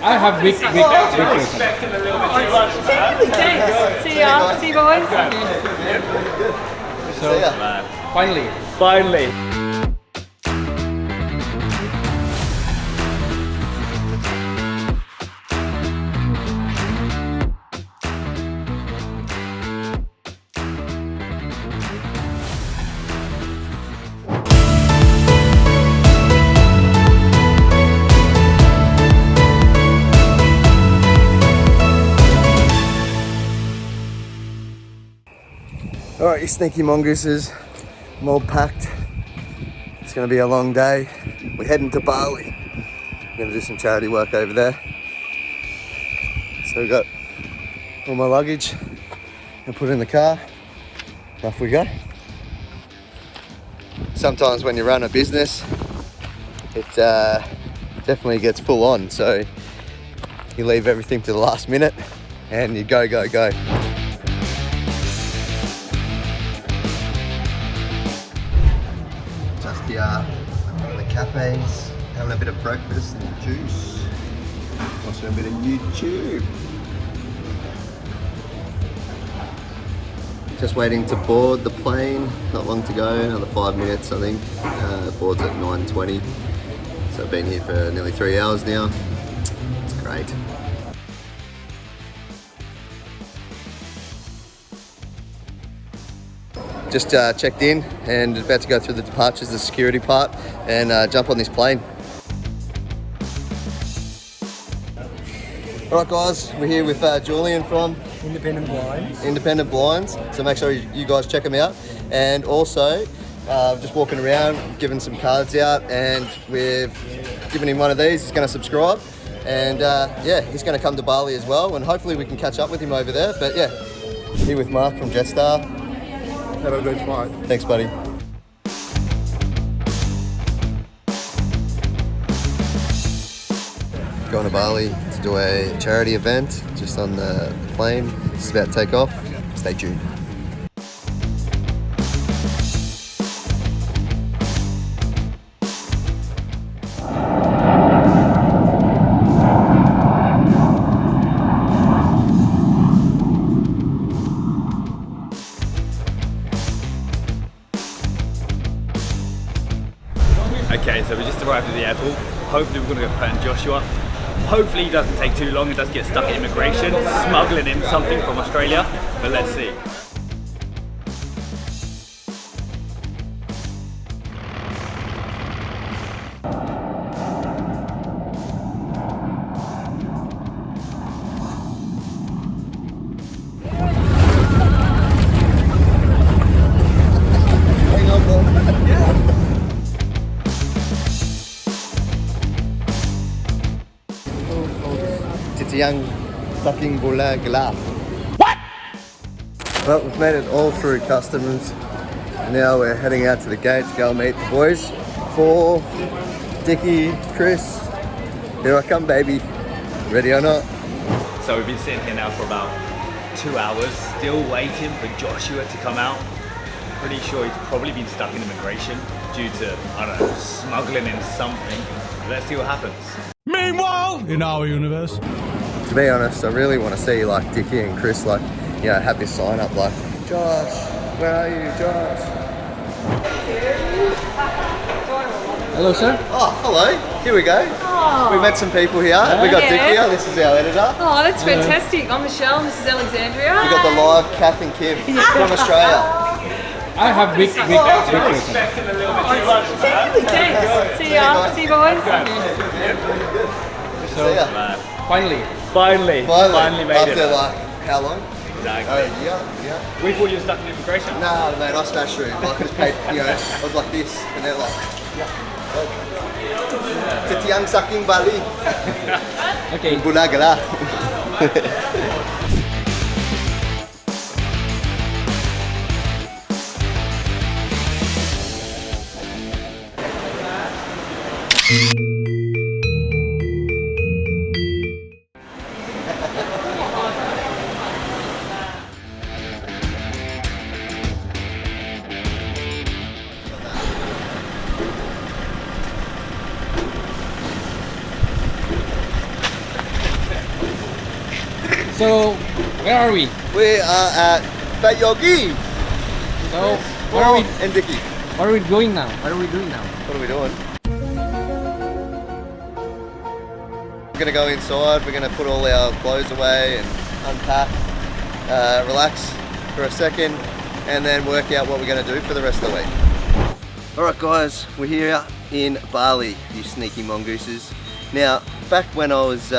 I have big present. Thanks. See you boys. So, finally. Alright, you sneaky mongooses, I'm all packed. It's going to be a long day. We're heading to Bali. I'm going to do some charity work over there. So we've got all my luggage and put it in the car. Off we go. Sometimes when you run a business, it definitely gets full on. So you leave everything to the last minute and you go, go, go. Just here in the cafes, having a bit of breakfast and juice. Watching a bit of YouTube. Just waiting to board the plane. Not long to go, another 5 minutes I think. Board's at 9:20. So I've been here for nearly 3 hours now. It's great. Just checked in and about to go through the departures, the security part, and jump on this plane. Alright guys, we're here with Julian from Independent Blinds, so make sure you guys check them out. And also, just walking around, giving some cards out, and we've given him one of these. He's going to subscribe, and yeah, he's going to come to Bali as well, and hopefully we can catch up with him over there. But yeah, here with Mark from Jetstar. Have a good flight. Thanks, buddy. Going to Bali to do a charity event just on the plane. It's about to take off. Stay tuned. Okay, so we just arrived at the airport. Hopefully we're going to go find Joshua. Hopefully he doesn't take too long, he doesn't get stuck at immigration, smuggling in something from Australia, but let's see. Hang on, bro. Yeah. Young sucking bola gala. What? Well, we've made it all through customs. Now we're heading out to the gate to go and meet the boys. For Dickie, Chris. Here I come, baby. Ready or not? So we've been sitting here now for about 2 hours, still waiting for Joshua to come out. Pretty sure he's probably been stuck in immigration due to, I don't know, smuggling in something. Let's see what happens. Meanwhile, in our universe. To be honest, I really want to see like Dickie and Chris like, you know, have this sign up like, Josh, where are you, Josh? Hello, sir. Oh, hello. Here we go. Oh. We met some people here. We got Dickie here. This is our editor. Oh, that's fantastic. I'm Michelle and this is Alexandria. We got the live Kath and Kim from Australia. I have big present. Thanks. See you boys. See ya. Finally made After it. After like, how long? Exactly. Yeah. We thought you were stuck in immigration. Nah, mate, I smashed through. Like, I just paid, you know, I was like this, and they're like, Titiang sucking Bali. Okay. Bulagala. So, where are we? We are at Fat Yogi. So, where are we? And Dicky. What are we going now? What are we doing now? What are we doing? We're gonna go inside. We're gonna put all our clothes away and unpack, relax for a second, and then work out what we're gonna do for the rest of the week. All right, guys, we're here in Bali, you sneaky mongooses. Now, back when I was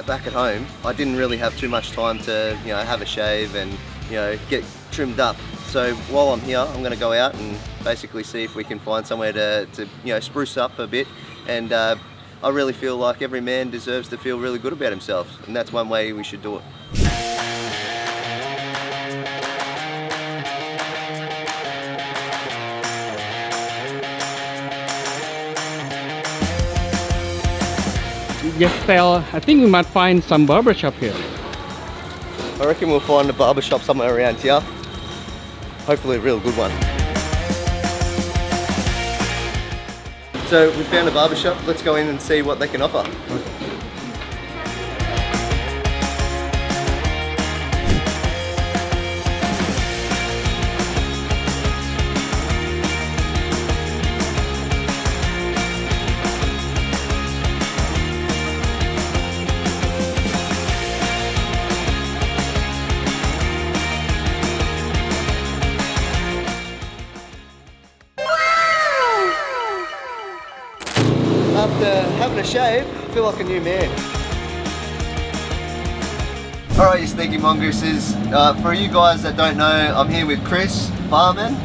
back at home, I didn't really have too much time to, have a shave and, get trimmed up. So while I'm here, I'm going to go out and basically see if we can find somewhere to spruce up a bit. And I really feel like every man deserves to feel really good about himself, and that's one way we should do it. Just tell, I think we might find some barber shop here. I reckon we'll find a barber shop somewhere around here. Hopefully a real good one. So we found a barber shop. Let's go in and see what they can offer. After having a shave, I feel like a new man. Alright, you sneaky mongooses. For you guys that don't know, I'm here with Chris Farman.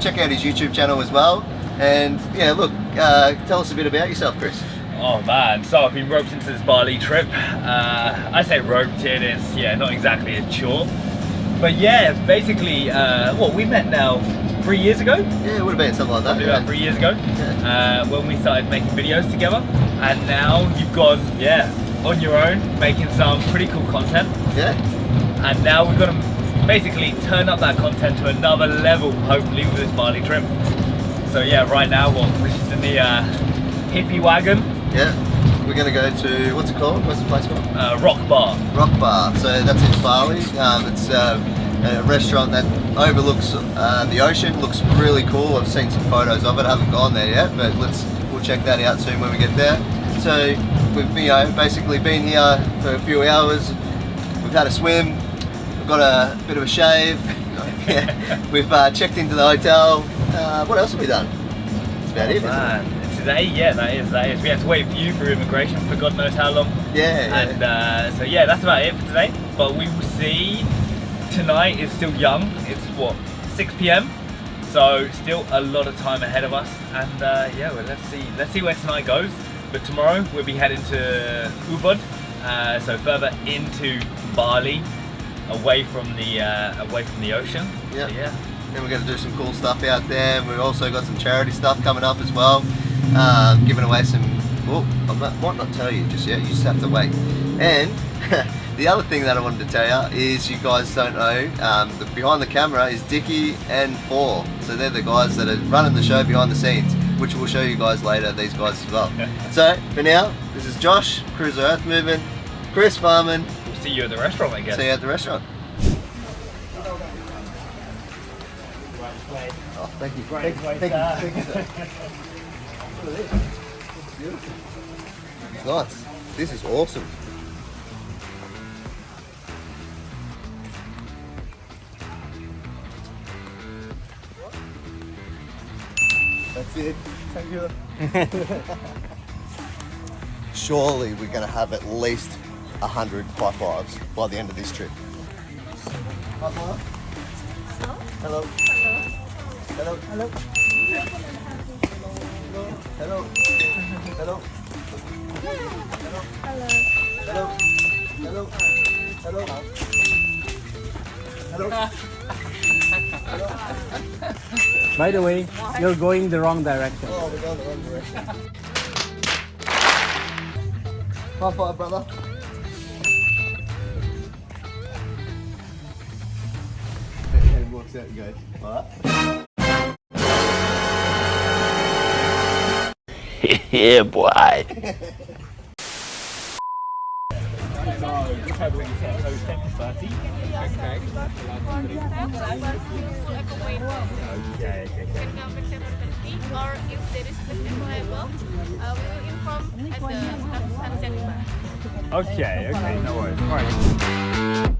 Check out his YouTube channel as well. And yeah, look, tell us a bit about yourself, Chris. Oh man, so I've been roped into this Bali trip. I say roped in, it's not exactly a chore. But yeah, basically, we met now 3 years ago? Yeah, it would have been something like that. Probably about 3 years ago, when we started making videos together. And now you've gone, on your own, making some pretty cool content. Yeah. And now we've got to basically turn up that content to another level, hopefully, with this Bali trip. So yeah, right now we're just in the hippie wagon. Yeah. We're going to go to, what's it called? What's the place called? Rock Bar. Rock Bar. So that's in Bali. It's a restaurant that overlooks the ocean. Looks really cool. I've seen some photos of it. I haven't gone there yet, but we'll check that out soon when we get there. So we've basically been here for a few hours. We've had a swim. We've got a bit of a shave. We've checked into the hotel. What else have we done? That's about it, isn't it? Today, that is. We had to wait for you for immigration for God knows how long. Yeah. And so that's about it for today. But we will see. Tonight is still young. It's what, 6 p.m. So still a lot of time ahead of us. And well, let's see where tonight goes. But tomorrow we'll be heading to Ubud, so further into Bali, away from the ocean. Yeah. So, yeah. Then we're going to do some cool stuff out there. We've also got some charity stuff coming up as well. Giving away some, I might not tell you just yet, you just have to wait. And the other thing that I wanted to tell you is, you guys don't know, behind the camera is Dicky and Paul. So they're the guys that are running the show behind the scenes, which we'll show you guys later, these guys as well. So for now, this is Josh, Kruzer Earthmoving, Chris Farman. We'll see you at the restaurant, I guess. See you at the restaurant. Oh, thank you. Thank you, sir. Look at this. It's beautiful. It's nice. This is awesome. That's it. Thank you. Surely we're going to have at least 100 high fives by the end of this trip. High five. Hello. Hello. Hello. Hello. Hello. Hello. Hello. Hello. Hello. By the way, you're going the wrong direction. Oh, we're going the wrong direction. High five, brother. And he walks out and goes, alright. Yeah, boy. Or if there is place available, we will inform at the staff sunset bar. Okay, no worries. All right.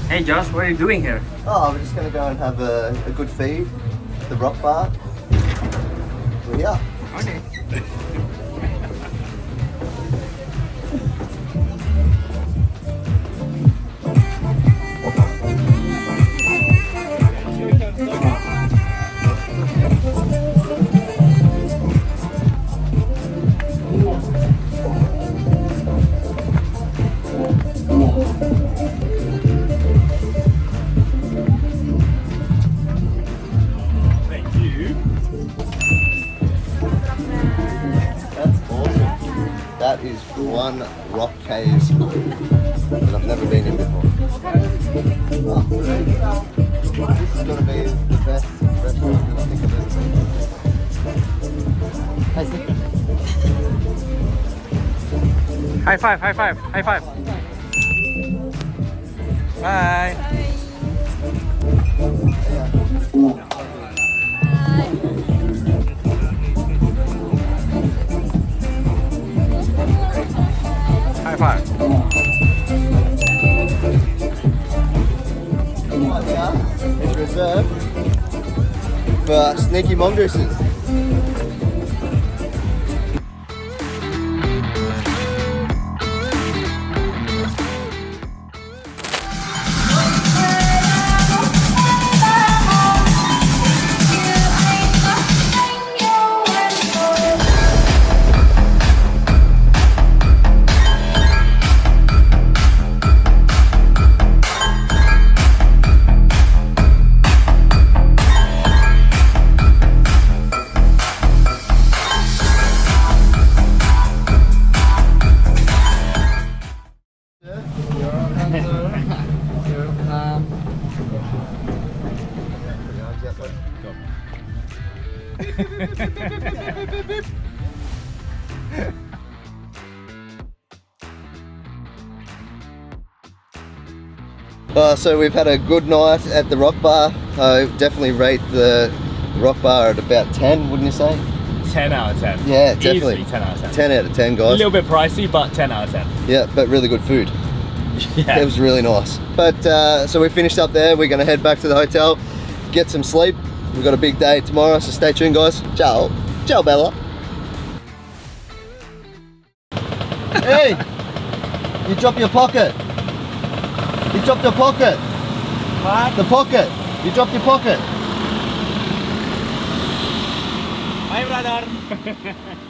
Hey Josh, what are you doing here? Oh, we're just going to go and have a good feed at the rock bar. We're here. Okay. Thank you. That's awesome. That is one rock cave that I've never been in before. Oh, this is going to be the best restaurant that I think I've ever been to. Hey, High five, high five, high five. Bye. High five. It's reserved for sneaky mongooses. So we've had a good night at the rock bar. I definitely rate the rock bar at about 10, wouldn't you say? 10 out of 10. Yeah, definitely. Easily 10 out of 10. 10 out of 10, A guys. little bit pricey, but 10 out of 10. Yeah, but really good food. Yeah. It was really nice. But so we finished up there. We're going to head back to the hotel, get some sleep. We've got a big day tomorrow, so stay tuned, guys. Ciao. Ciao, Bella. Hey! You dropped your pocket. You dropped your pocket. What? The pocket. You dropped your pocket. Bye brother.